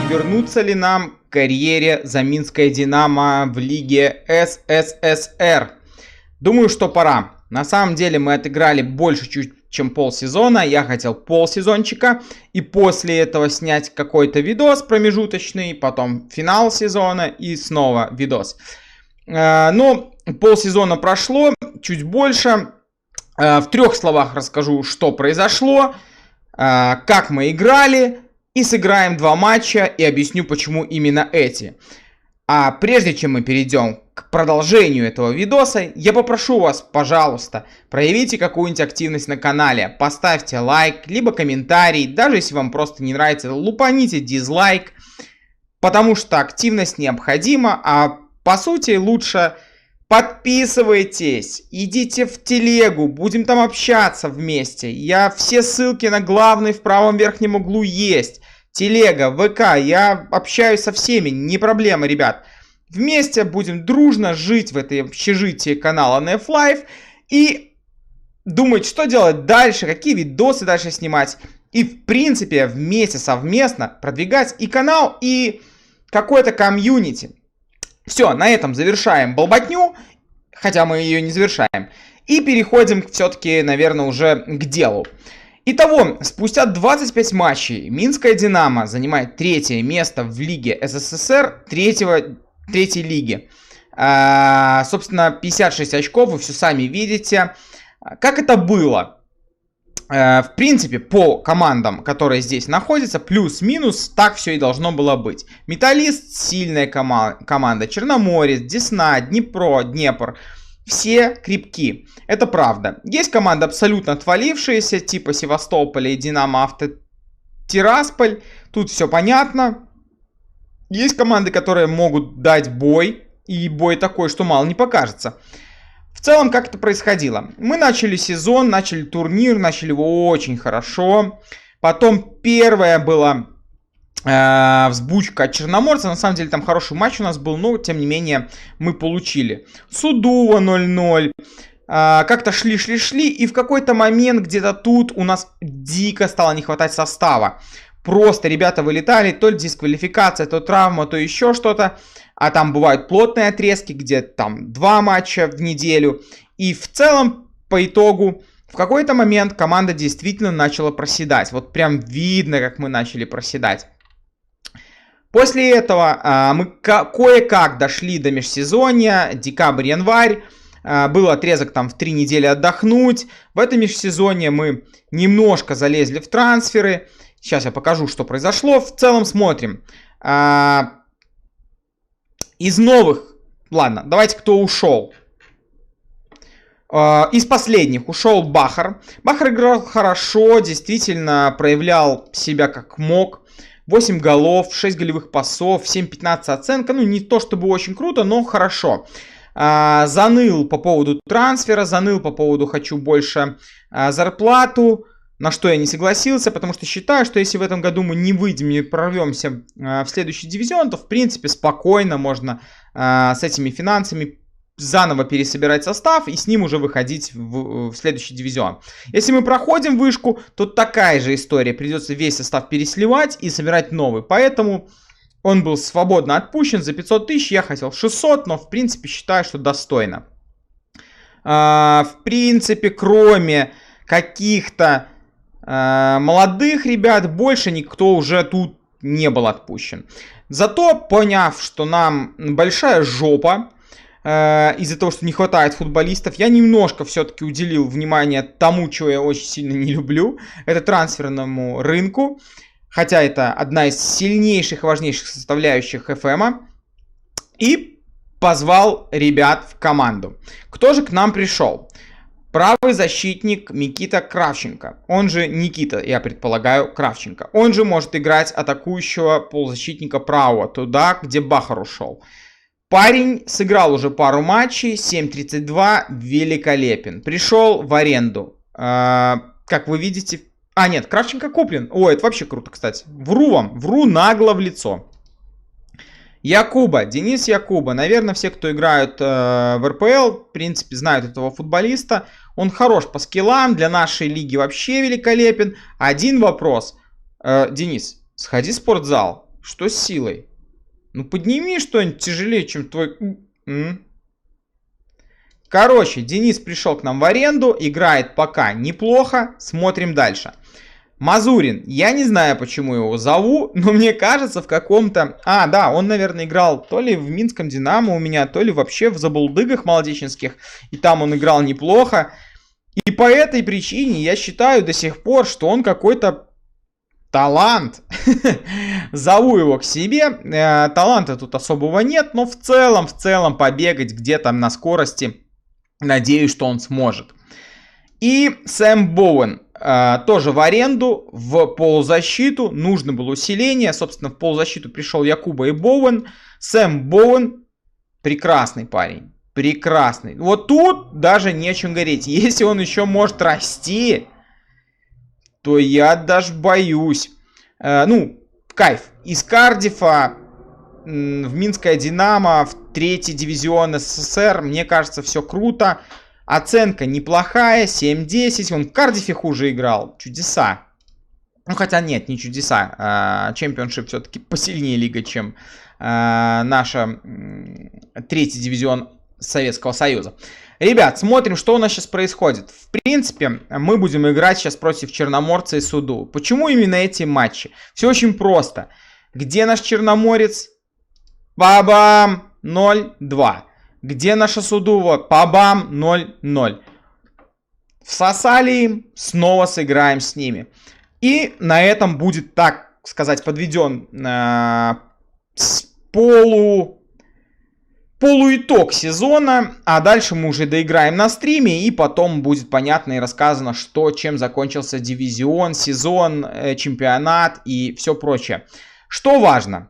Вернуться ли нам к карьере за Минское Динамо в Лиге СССР? Думаю, что пора. На самом деле мы отыграли больше чуть чем полсезона. Я хотел полсезончика. И после этого снять какой-то видос промежуточный. Потом финал сезона и снова видос. Но полсезона прошло. Чуть больше. В 3 словах расскажу, что произошло. Как мы играли. И сыграем 2 матча и объясню, почему именно эти. А прежде чем мы перейдем к продолжению этого видоса, я попрошу вас, пожалуйста, проявите какую-нибудь активность на канале. Поставьте лайк, либо комментарий. Даже если вам просто не нравится, лупаните дизлайк. Потому что активность необходима. А по сути лучше подписывайтесь. Идите в телегу. Будем там общаться вместе. Все ссылки на главный в правом верхнем углу есть. Телега, ВК, я общаюсь со всеми, не проблема, ребят. Вместе будем дружно жить в этой общежитии канала NF Life и думать, что делать дальше, какие видосы дальше снимать. И, в принципе, вместе, совместно продвигать и канал, и какое-то комьюнити. Все, на этом завершаем болботню, хотя мы ее не завершаем. И переходим все-таки, наверное, уже к делу. Итого, спустя 25 матчей Минское Динамо занимает 3-е место в Лиге СССР 3-й лиги. Собственно, 56 очков, вы все сами видите. Как это было? В принципе, по командам, которые здесь находятся, плюс-минус, так все и должно было быть. Металлист — сильная команда, Черноморец, Десна, Днепр. Все крепки. Это правда. Есть команды абсолютно отвалившиеся, типа Севастополя и Динамо Авто Тирасполь. Тут все понятно. Есть команды, которые могут дать бой. И бой такой, что мало не покажется. В целом, как это происходило? Мы начали сезон, начали турнир, начали его очень хорошо. Потом первая была взбучка от Черноморца. На самом деле там хороший матч у нас был, но тем не менее мы получили. Судува 0-0. Как-то шли. И в какой-то момент где-то тут у нас дико стало не хватать состава. Просто ребята вылетали, то ли дисквалификация, то травма, то еще что-то. А там бывают плотные отрезки, где там 2 матча в неделю. И в целом, по итогу, в какой-то момент команда действительно начала проседать. Вот прям видно, как мы начали проседать. После этого мы кое-как дошли до межсезонья, декабрь-январь. Был отрезок там в 3 недели отдохнуть. В этом межсезонье мы немножко залезли в трансферы. Сейчас я покажу, что произошло. В целом смотрим. Из новых... Ладно, давайте кто ушел. Из последних ушел Бахар. Бахар играл хорошо, действительно проявлял себя как мог. 8 голов, 6 голевых пасов, 7-15 оценка. Ну, не то чтобы очень круто, но хорошо. Заныл по поводу трансфера, заныл по поводу «хочу больше зарплату», на что я не согласился, потому что считаю, что если в этом году мы не выйдем, не прорвемся в следующий дивизион, то в принципе спокойно можно с этими финансами заново пересобирать состав и с ним уже выходить в следующий дивизион. Если мы проходим вышку, то такая же история. Придется весь состав пересливать и собирать новый. Поэтому он был свободно отпущен за 500 тысяч. Я хотел 600, но в принципе считаю, что достойно. В принципе, кроме каких-то молодых ребят, больше никто уже тут не был отпущен. Зато, поняв, что нам большая жопа, из-за того, что не хватает футболистов, я немножко все-таки уделил внимание тому, чего я очень сильно не люблю. Это трансферному рынку. Хотя это одна из сильнейших и важнейших составляющих FM. И позвал ребят в команду. Кто же к нам пришел? Правый защитник Микита Кравченко. Он же Никита, я предполагаю, Кравченко. Он же может играть атакующего полузащитника правого, туда, где Бахар ушел. Парень сыграл уже пару матчей, 7.32, великолепен. Пришел в аренду. Как вы видите, А, нет, Кравченко куплен. Ой, это вообще круто, кстати. Вру вам, вру нагло в лицо. Якуба, Денис Якуба. Наверное, все, кто играют в РПЛ, в принципе, знают этого футболиста. Он хорош по скиллам, для нашей лиги вообще великолепен. Один вопрос. Денис, сходи в спортзал. Что с силой? Ну, подними что-нибудь тяжелее, чем твой... Короче, Денис пришел к нам в аренду, играет пока неплохо, смотрим дальше. Мазурин, я не знаю, почему его зову, но мне кажется, в каком-то... А, да, он, наверное, играл то ли в Минском Динамо у меня, то ли вообще в Забулдыгах молодеченских, и там он играл неплохо. И по этой причине я считаю до сих пор, что он какой-то талант. Зову его к себе. Таланта тут особого нет, но в целом побегать где-то на скорости, надеюсь, что он сможет. И Сэм Боуэн. Тоже в аренду, в полузащиту. Нужно было усиление. Собственно, в полузащиту пришел Якуба и Боуэн. Сэм Боуэн прекрасный парень. Прекрасный. Вот тут даже нечем говорить. Если он еще может расти, то я даже боюсь. Ну, кайф. Из Кардифа в Минское Динамо, в 3-й дивизион СССР. Мне кажется, все круто. Оценка неплохая, 7-10. Он в Кардифе хуже играл. Чудеса. Ну, хотя нет, не чудеса. Чемпионшип все-таки посильнее лига, чем наша 3-й дивизион Советского Союза. Ребят, смотрим, что у нас сейчас происходит. В принципе, мы будем играть сейчас против Черноморца и Суду. Почему именно эти матчи? Все очень просто. Где наш Черноморец? Бабам! 0-2. Где наша Судува? Пабам, 0-0. Всосали им, снова сыграем с ними. И на этом будет, так сказать, подведен полуитог сезона. А дальше мы уже доиграем на стриме. И потом будет понятно и рассказано, что, чем закончился дивизион, сезон, чемпионат и все прочее. Что важно?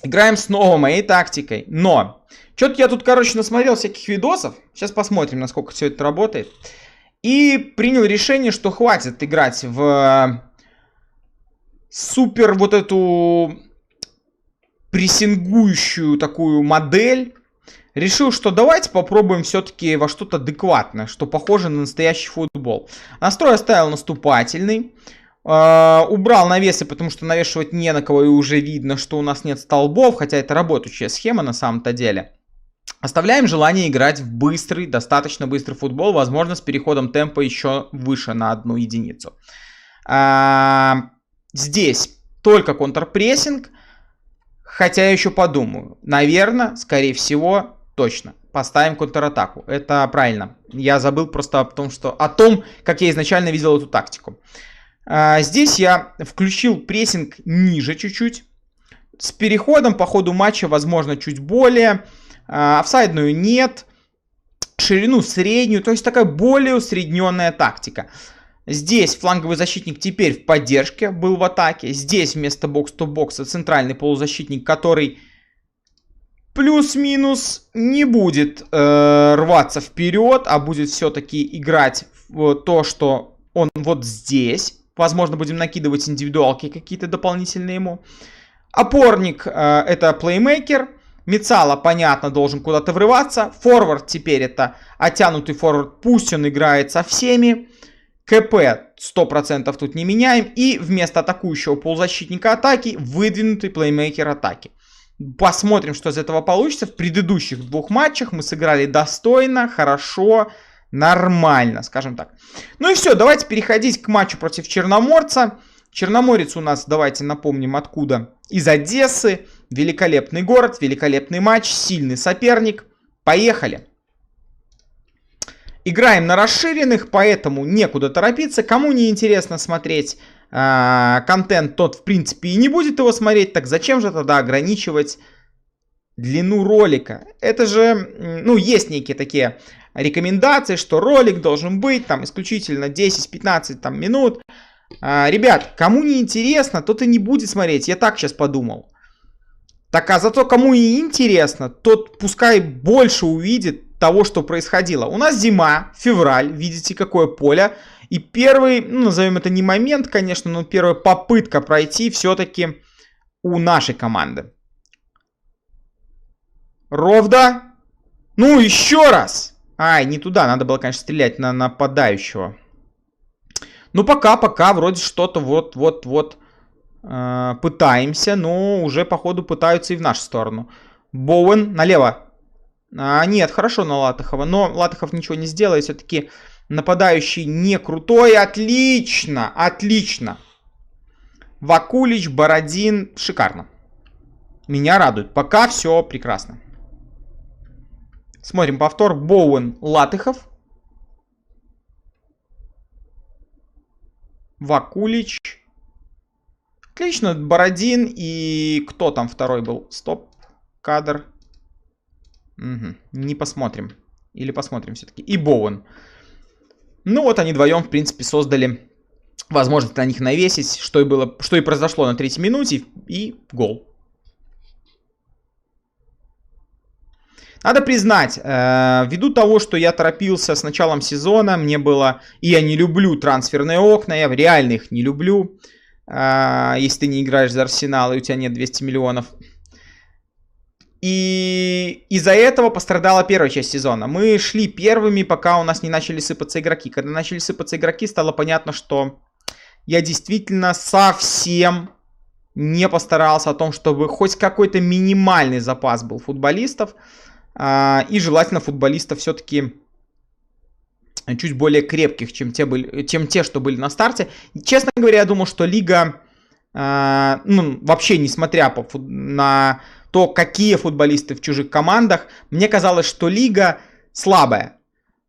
Играем снова моей тактикой. Но... Что-то я тут, короче, насмотрел всяких видосов. Сейчас посмотрим, насколько все это работает. И принял решение, что хватит играть в супер вот эту прессингующую такую модель. Решил, что давайте попробуем все-таки во что-то адекватное, что похоже на настоящий футбол. Настрой оставил наступательный. Убрал навесы, потому что навешивать не на кого, и уже видно, что у нас нет столбов. Хотя это работающая схема на самом-то деле. Оставляем желание играть в быстрый, достаточно быстрый футбол, возможно, с переходом темпа еще выше на 1 единицу. Здесь только контрпрессинг, хотя я еще подумаю. Наверное, скорее всего, точно. Поставим контратаку. Это правильно. Я забыл просто о том, как я изначально видел эту тактику. Здесь я включил прессинг ниже чуть-чуть. С переходом по ходу матча, возможно, чуть более. Офсайдную нет. Ширину среднюю. То есть такая более усредненная тактика. Здесь фланговый защитник теперь в поддержке был в атаке. Здесь вместо бокс-то-бокса центральный полузащитник, который плюс-минус не будет рваться вперед, а будет все-таки играть в то, что он вот здесь. Возможно, будем накидывать индивидуалки какие-то дополнительные ему. Опорник это плеймейкер. Мицала, понятно, должен куда-то врываться. Форвард теперь это оттянутый форвард. Пусть он играет со всеми. КП 100% тут не меняем. И вместо атакующего полузащитника атаки выдвинутый плеймейкер атаки. Посмотрим, что из этого получится. В предыдущих 2 матчах мы сыграли достойно, хорошо, нормально, скажем так. Ну и все, давайте переходить к матчу против Черноморца. Черноморец у нас, давайте напомним, откуда. Из Одессы. Великолепный город, великолепный матч, сильный соперник. Поехали. Играем на расширенных, поэтому некуда торопиться. Кому не интересно смотреть контент, тот в принципе и не будет его смотреть. Так зачем же тогда ограничивать длину ролика? Это же, ну, есть некие такие рекомендации, что ролик должен быть там исключительно 10-15 там, минут. Ребят, кому не интересно, тот и не будет смотреть. Я так сейчас подумал. Так, а зато кому и интересно, тот пускай больше увидит того, что происходило. У нас зима, февраль, видите, какое поле. И первый, ну, назовем это не момент, конечно, но первая попытка пройти все-таки у нашей команды. Ровда. Ну, еще раз. Ай, не туда. Надо было, конечно, стрелять на нападающего. Ну, пока вроде что-то вот пытаемся. Но уже, походу, пытаются и в нашу сторону. Боуэн налево. Нет, хорошо на Латыхова. Но Латыхов ничего не сделает. Все-таки нападающий не крутой. Отлично, отлично. Вакулич, Бородин. Шикарно. Меня радует. Пока все прекрасно. Смотрим повтор. Боуэн, Латыхов. Вакулич. Отлично. Бородин. И кто там второй был? Стоп. Кадр. Угу. Не посмотрим. Или посмотрим все-таки. И Боуэн. Ну вот они вдвоем, в принципе, создали возможность на них навесить. Что и произошло на 3-й минуте. И гол. Надо признать, ввиду того, что я торопился с началом сезона, мне было... И я не люблю трансферные окна, я реально их не люблю. Если ты не играешь за Арсенал и у тебя нет 200 миллионов. И из-за этого пострадала первая часть сезона. Мы шли первыми, пока у нас не начали сыпаться игроки. Когда начали сыпаться игроки, стало понятно, что я действительно совсем не постарался о том, чтобы хоть какой-то минимальный запас был футболистов. И желательно футболистов все-таки чуть более крепких, чем те, что были на старте. Честно говоря, я думал, что лига, ну, вообще несмотря на то, какие футболисты в чужих командах, мне казалось, что лига слабая.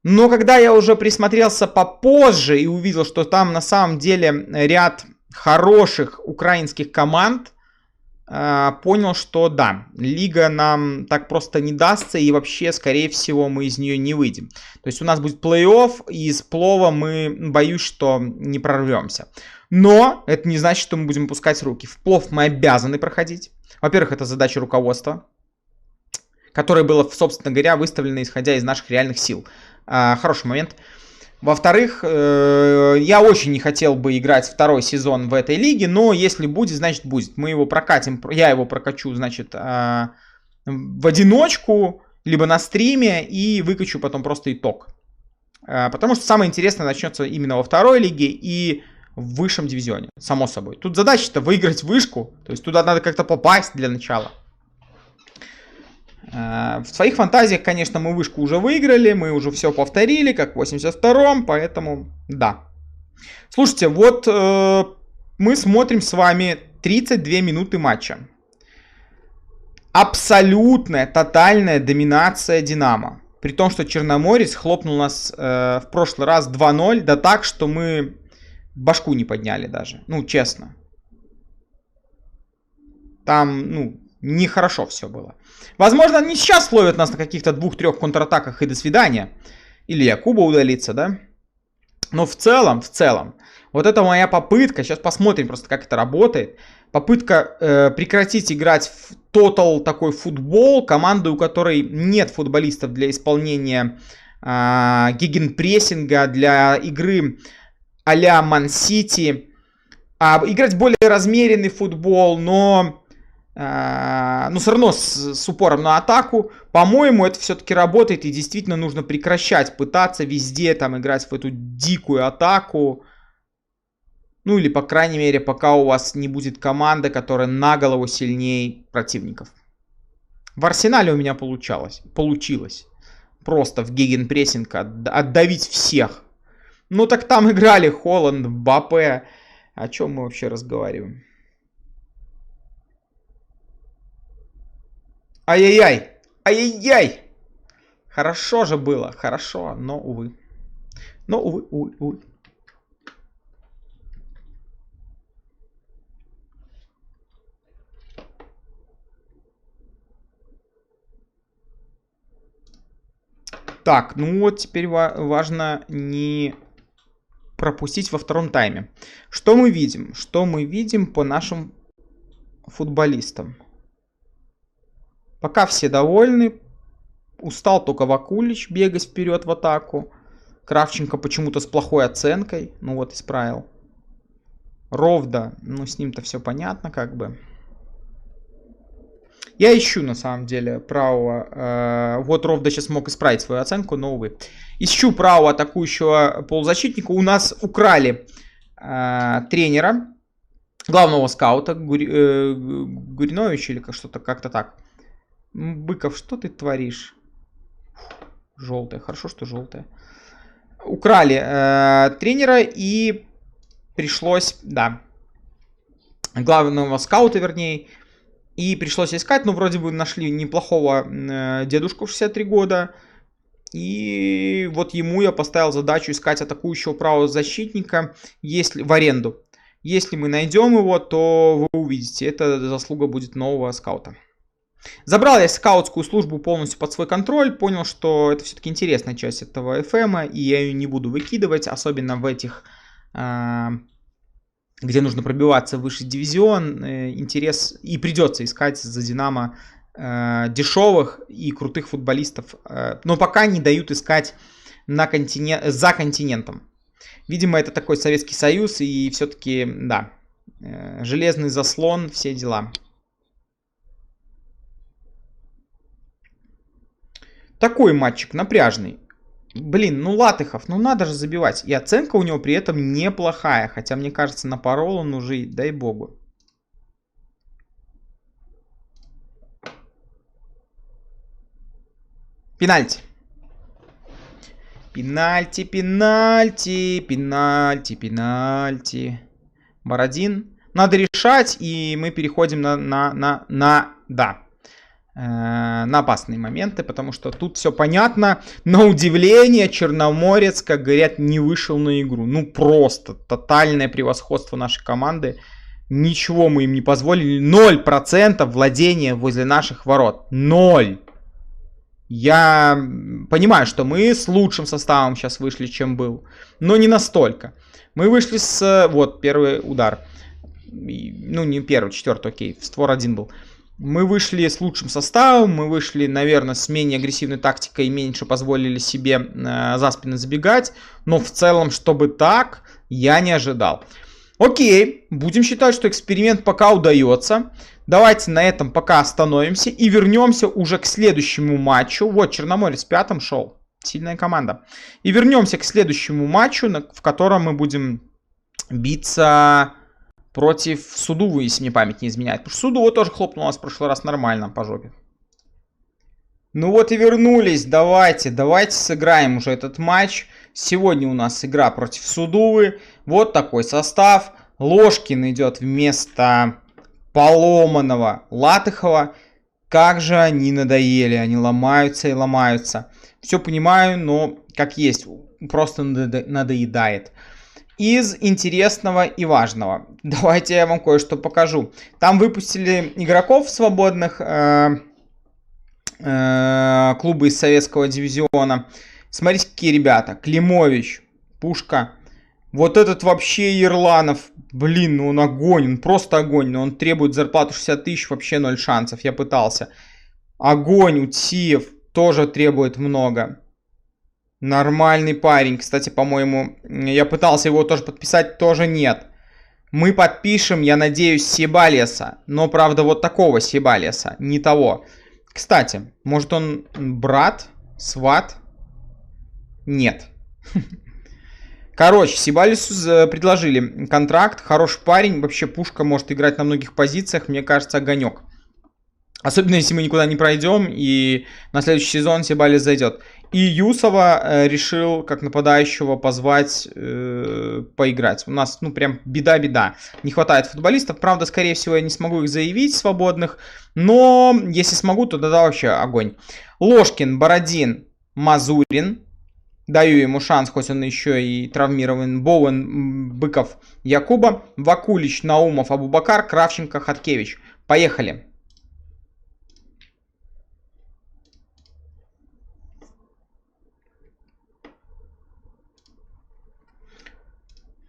Но когда я уже присмотрелся попозже и увидел, что там на самом деле ряд хороших украинских команд, понял, что да, лига нам так просто не дастся, и вообще, скорее всего, мы из нее не выйдем. То есть у нас будет плей-офф, и из плова мы, боюсь, что не прорвемся. Но это не значит, что мы будем пускать руки. В плов мы обязаны проходить. Во-первых, это задача руководства, которое было, собственно говоря, выставлено исходя из наших реальных сил. Хороший момент. Во-вторых, я очень не хотел бы играть второй сезон в этой лиге, но если будет, значит будет. Мы его прокатим, я его прокачу, значит, в одиночку, либо на стриме, и выкачу потом просто итог. Потому что самое интересное начнется именно во второй лиге и в высшем дивизионе, само собой. Тут задача-то выиграть вышку, то есть туда надо как-то попасть для начала. В своих фантазиях, конечно, мы вышку уже выиграли, мы уже все повторили, как в 82-м, поэтому да. Слушайте, вот мы смотрим с вами 32 минуты матча. Абсолютная, тотальная доминация Динамо. При том, что Черноморец хлопнул нас в прошлый раз 2-0, да так, что мы башку не подняли даже, ну, честно. Там, ну, нехорошо все было. Возможно, они сейчас ловят нас на каких-то 2-3 контратаках и до свидания. Или Якуба удалится, да? Но в целом, вот это моя попытка, сейчас посмотрим просто, как это работает. Попытка прекратить играть в тотал такой футбол, команды, у которой нет футболистов для исполнения гегенпрессинга, для игры а-ля Ман-Сити. Играть более размеренный футбол, но все равно с упором на атаку. По-моему, это все-таки работает, и действительно нужно прекращать пытаться везде там играть в эту дикую атаку. Ну или, по крайней мере, пока у вас не будет команда, которая на голову сильнее противников. В Арсенале у меня получилось. Просто в гегенпрессинг отдавить всех. Ну так там играли Холланд, Мбаппе. О чем мы вообще разговариваем? Ай-яй-яй! Ай-яй-яй! Хорошо же было, хорошо, но увы. Увы. Так, ну вот теперь важно не пропустить во втором тайме. Что мы видим? Что мы видим по нашим футболистам? Пока все довольны. Устал только Вакулич бегать вперед в атаку. Кравченко почему-то с плохой оценкой. Ну вот, исправил. Ровда. Ну, с ним-то все понятно, как бы. Я ищу, на самом деле, правого... вот Ровда сейчас мог исправить свою оценку, но, увы. Ищу правого атакующего полузащитника. У нас украли тренера. Главного скаута. Гуринович или что-то как-то так. Быков, что ты творишь? Желтая. Хорошо, что желтая. Украли тренера и пришлось, да, главного скаута, вернее, и пришлось искать, но вроде бы нашли неплохого дедушку в 63 года, и вот ему я поставил задачу искать атакующего правого защитника в аренду. Если мы найдем его, то вы увидите, это заслуга будет нового скаута. Забрал я скаутскую службу полностью под свой контроль, понял, что это все-таки интересная часть этого FM, и я ее не буду выкидывать, особенно в этих, где нужно пробиваться в высший дивизион, интерес, и придется искать за Динамо дешевых и крутых футболистов, но пока не дают искать за континентом. Видимо, это такой Советский Союз, и все-таки, да, железный заслон, все дела. Такой матчик напряжный. Блин, ну Латыхов, ну надо же забивать. И оценка у него при этом неплохая. Хотя, мне кажется, напорол он уже, дай богу. Пенальти. Пенальти, пенальти, пенальти, пенальти. Бородин. Надо решать, и мы переходим на опасные моменты, потому что тут все понятно. На удивление, Черноморец, как говорят, не вышел на игру. Ну просто тотальное превосходство нашей команды. Ничего мы им не позволили. 0% владения возле наших ворот. 0. Я понимаю, что мы с лучшим составом сейчас вышли, чем был. Но не настолько. Мы вышли с... Вот, первый удар. Ну, не первый, четвертый, окей. В створ один был. Мы вышли с лучшим составом, мы вышли, наверное, с менее агрессивной тактикой и меньше позволили себе за спины забегать. Но в целом, чтобы так, я не ожидал. Окей, будем считать, что эксперимент пока удается. Давайте на этом пока остановимся и вернемся уже к следующему матчу. Вот, Черноморец в 5-м шел. Сильная команда. И вернемся к следующему матчу, в котором мы будем биться... против Судувы, если мне память не изменяет. Потому что Судува тоже хлопнула нас в прошлый раз нормально по жопе. Ну вот и вернулись. Давайте сыграем уже этот матч. Сегодня у нас игра против Судувы. Вот такой состав. Ложкин идет вместо поломанного Латыхова. Как же они надоели. Они ломаются и ломаются. Все понимаю, но как есть. Просто надоедает. Из интересного и важного. Давайте я вам кое-что покажу. Там выпустили игроков свободных клуба из советского дивизиона. Смотрите, какие ребята. Климович, Пушка. Вот этот вообще Ерланов. Блин, ну он огонь. Он просто огонь. Но он требует зарплату 60 тысяч. Вообще 0 шансов. Я пытался. Огонь. Утсиев тоже требует много. Нормальный парень. Кстати, по-моему, я пытался его тоже подписать, тоже нет. Мы подпишем, я надеюсь, Себалеса. Но, правда, вот такого Себалеса, не того. Кстати, может он брат? Сват? Нет. Короче, Себалесу предложили контракт. Хороший парень. Вообще, Пушка может играть на многих позициях. Мне кажется, огонек. Особенно, если мы никуда не пройдем, и на следующий сезон Себалес зайдет. И Юсова решил, как нападающего, позвать поиграть. У нас, ну, прям беда-беда. Не хватает футболистов. Правда, скорее всего, я не смогу их заявить, свободных. Но, если смогу, то тогда вообще огонь. Ложкин, Бородин, Мазурин. Даю ему шанс, хоть он еще и травмирован. Боуэн, Быков, Якуба. Вакулич, Наумов, Абубакар, Кравченко, Хаткевич. Поехали.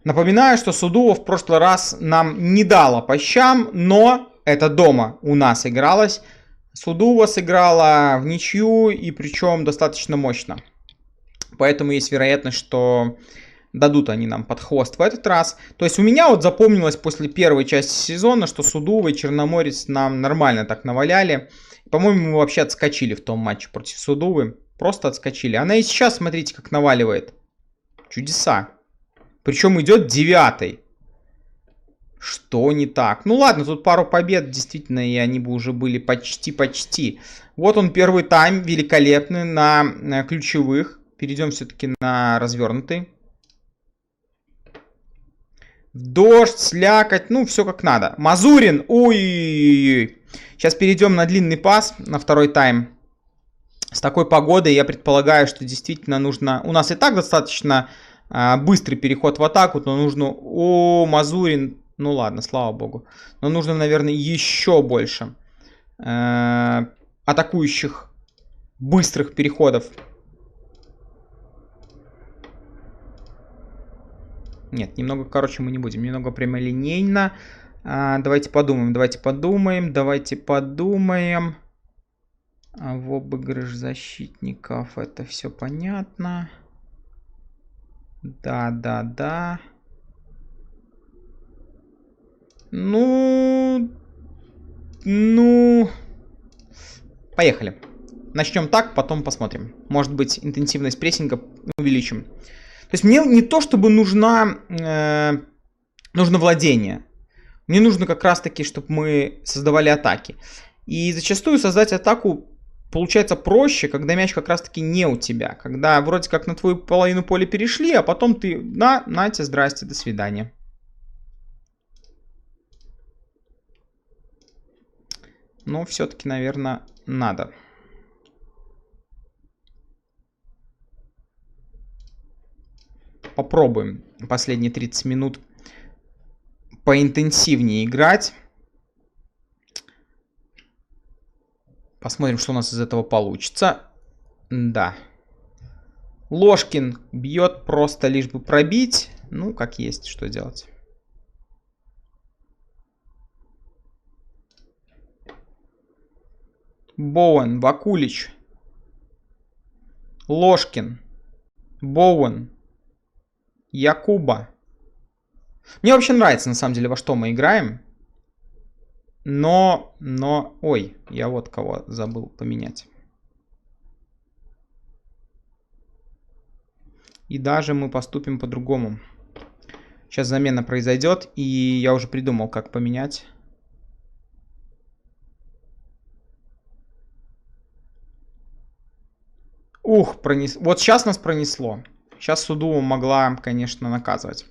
Напоминаю, что Судува в прошлый раз нам не дала по щам, но это дома у нас игралось. Судува сыграла в ничью, и причем достаточно мощно. Поэтому есть вероятность, что дадут они нам под хвост в этот раз. То есть у меня вот запомнилось после первой части сезона, что Судува и Черноморец нам нормально так наваляли. По-моему, мы вообще отскочили в том матче против Судувы. Просто отскочили. Она и сейчас, смотрите, как наваливает. Чудеса. Причем идет 9-й. Что не так? Ну ладно, тут пару побед, действительно, и они бы уже были почти-почти. Вот он, первый тайм, великолепный на ключевых. Перейдем все-таки на развернутый. Дождь, слякоть, ну все как надо. Мазурин, ой-ой-ой. Сейчас перейдем на длинный пас, на второй тайм. С такой погодой я предполагаю, что действительно нужно... У нас и так достаточно быстрый переход в атаку, но нужно... О, Мазурин, ну ладно, слава богу. Но нужно, наверное, еще больше атакующих быстрых переходов. Нет, немного, короче, мы не будем. Немного прямолинейно. Давайте подумаем. В обыгрыш защитников. Это все понятно. Да. Ну... Поехали. Начнем так, потом посмотрим. Может быть, интенсивность прессинга увеличим. То есть мне не то, чтобы нужно владение. Мне нужно как раз-таки, чтобы мы создавали атаки. И зачастую создать атаку получается проще, когда мяч как раз-таки не у тебя. Когда вроде как на твою половину поля перешли, а потом ты нате, здрасте, до свидания. Но все-таки, наверное, надо. Попробуем последние 30 минут поинтенсивнее играть. Посмотрим, что у нас из этого получится. Да. Ложкин бьет просто лишь бы пробить. Ну, как есть, что делать. Боуэн, Вакулич. Ложкин. Боуэн. Якуба. Мне вообще нравится, на самом деле, во что мы играем. Но... Ой, я вот кого забыл поменять. И даже мы поступим по-другому. Сейчас замена произойдет, и я уже придумал, как поменять. Ух, вот сейчас нас пронесло. Сейчас Судува могла, конечно, наказывать.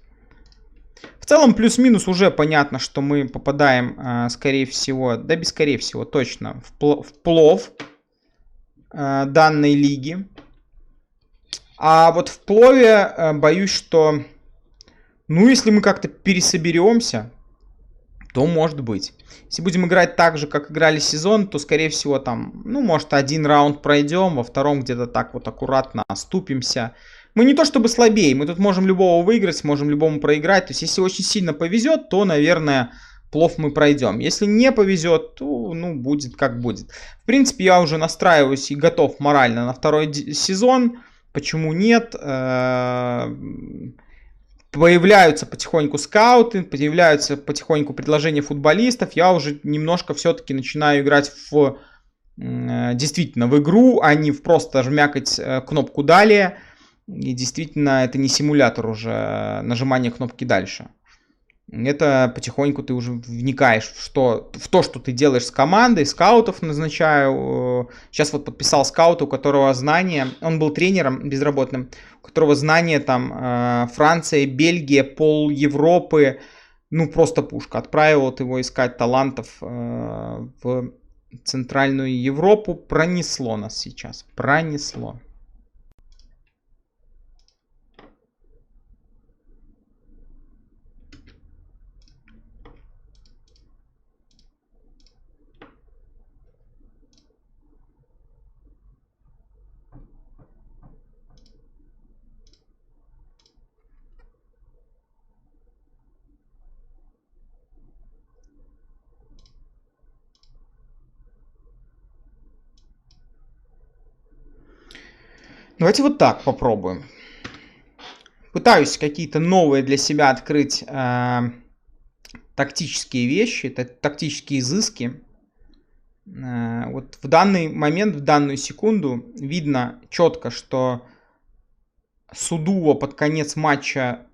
В целом, плюс-минус уже понятно, что мы попадаем, скорее всего, да без скорее всего, точно, в плов данной лиги. А вот в плове боюсь, что, ну, если мы как-то пересоберемся, то может быть. Если будем играть так же, как играли сезон, то, скорее всего, там, ну, может, один раунд пройдем, во втором где-то так вот аккуратно оступимся. Мы не то чтобы слабее, мы тут можем любого выиграть, можем любому проиграть. То есть, если очень сильно повезет, то, наверное, плов мы пройдем. Если не повезет, то, ну, будет как будет. В принципе, я уже настраиваюсь и готов морально на второй сезон. Почему нет? Появляются потихоньку скауты, появляются потихоньку предложения футболистов. Я уже немножко все-таки начинаю играть действительно в игру, а не в просто жмякать кнопку «Далее». И действительно, это не симулятор уже нажимания кнопки «Дальше». Это потихоньку ты уже вникаешь в то, что ты делаешь с командой. Скаутов назначаю. Сейчас вот подписал скаута, у которого знания, он был тренером безработным, у которого знания там Франция, Бельгия, пол Европы, ну просто пушка. Отправил вот его искать талантов в Центральную Европу. Пронесло нас сейчас, пронесло. Давайте вот так попробуем. Пытаюсь какие-то новые для себя открыть тактические вещи, тактические изыски. Вот в данный момент, в данную секунду видно четко, что Судува под конец матча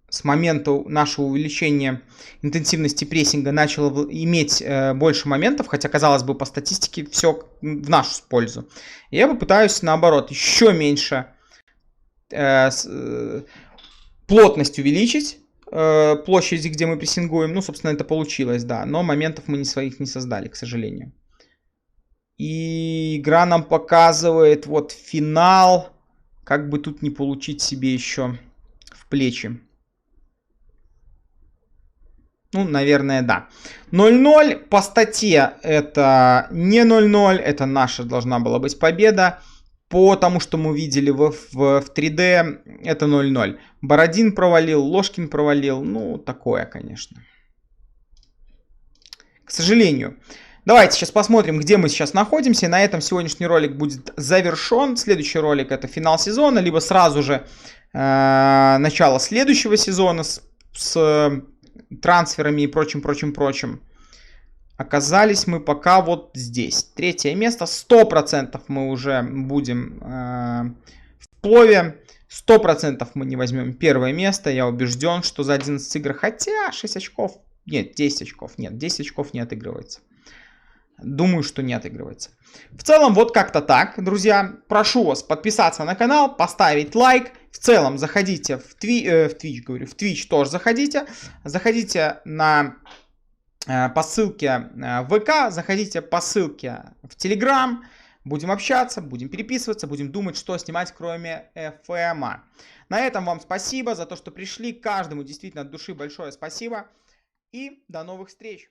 с момента нашего увеличения интенсивности прессинга начал иметь больше моментов, хотя, казалось бы, по статистике все в нашу пользу. Я попытаюсь, наоборот, еще меньше плотность увеличить, площади, где мы прессингуем. Ну, собственно, это получилось, да, но моментов мы своих не создали, к сожалению. И игра нам показывает вот финал, как бы тут не получить себе еще в плечи. Ну, наверное, да. 0-0 по статье это не 0-0, это наша должна была быть победа. По тому, что мы видели в 3D, это 0-0. Бородин провалил, Ложкин провалил. Ну, такое, конечно. К сожалению. Давайте сейчас посмотрим, где мы сейчас находимся. На этом сегодняшний ролик будет завершен. Следующий ролик это финал сезона, либо сразу же начало следующего сезона с трансферами и прочим. Оказались мы пока вот здесь. Третье место. 100% мы уже будем в плове. 100% мы не возьмем первое место. Я убежден, что за 11 игр. Хотя 6 очков. Нет, 10 очков. Нет, 10 очков не отыгрывается. Думаю, что не отыгрывается. В целом, вот как-то так, друзья. Прошу вас подписаться на канал, поставить лайк. В целом, заходите в Twitch тоже заходите. Заходите по ссылке в ВК, заходите по ссылке в Telegram. Будем общаться, будем переписываться, будем думать, что снимать, кроме FM. На этом вам спасибо за то, что пришли. Каждому действительно от души большое спасибо. И до новых встреч!